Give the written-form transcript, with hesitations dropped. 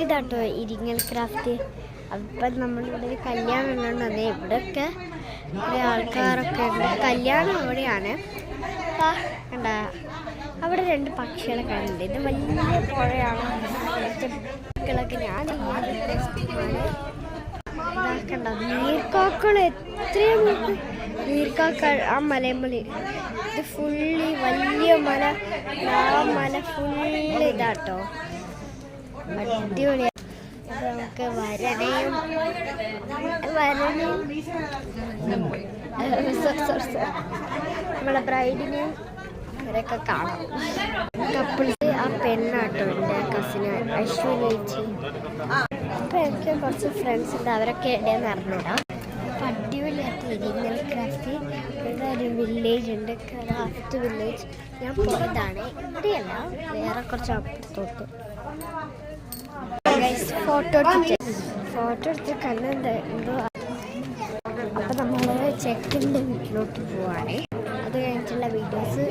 ഇതാട്ടോ ഇരിങ്ങൽ ക്രാഫ്റ്റ്. അപ്പം നമ്മളിവിടെ ഒരു കല്യാണം ഉള്ളതുകൊണ്ട് അതെ ഇവിടെയൊക്കെ കുറേ ആൾക്കാരൊക്കെ ഉണ്ട്. കല്യാണം അവിടെയാണ്. കണ്ട അവിടെ 2 പക്ഷികളെ കാണുന്നുണ്ട്. ഇത് വലിയ പുഴയാണ്. മക്കളൊക്കെ ഞാൻ ഇതാക്കണ്ട നീർക്കാക്കൾ എത്രയും നീർക്കാക്ക ആ മലയമ്മല്. ഇത് ഫുള്ളി വലിയ മല. ആ മല ഫുള്ള് ഇതാട്ടോ അടിപൊളിയാണ്. അത് നമുക്ക് വരണയും നമ്മളെ ബ്രൈഡിനെയും അവരൊക്കെ കാണാം. കപ്പിൾസ് ആ പെണ്ണാട്ടോ എൻ്റെ കസിന് അശ്വിനി ചേച്ചി. അപ്പം എനിക്ക് കുറച്ച് ഫ്രണ്ട്സ് ഉണ്ട്. അവരൊക്കെ എവിടെയെന്ന് അറിഞ്ഞൂടാ. അപ്പം അടിപൊളിയായിട്ട് ഇരിങ്ങൽ ക്രാഫ്റ്റ്. ഇവിടെ ഒരു വില്ലേജ് ഉണ്ട്, ക്രാഫ്റ്റ് വില്ലേജ്. ഞാൻ പോയതാണ് ഇവിടെയല്ല, വേറെ കുറച്ച് അപ്പുറത്തോട്ട്. ഫോട്ടോ എടുത്ത് കണ്ടെന്തോ. അപ്പം നമ്മൾ ചെക്കൻ്റെ വീട്ടിലോട്ട് പോവാണ്. അത് കഴിഞ്ഞിട്ടുള്ള വീഡിയോസ്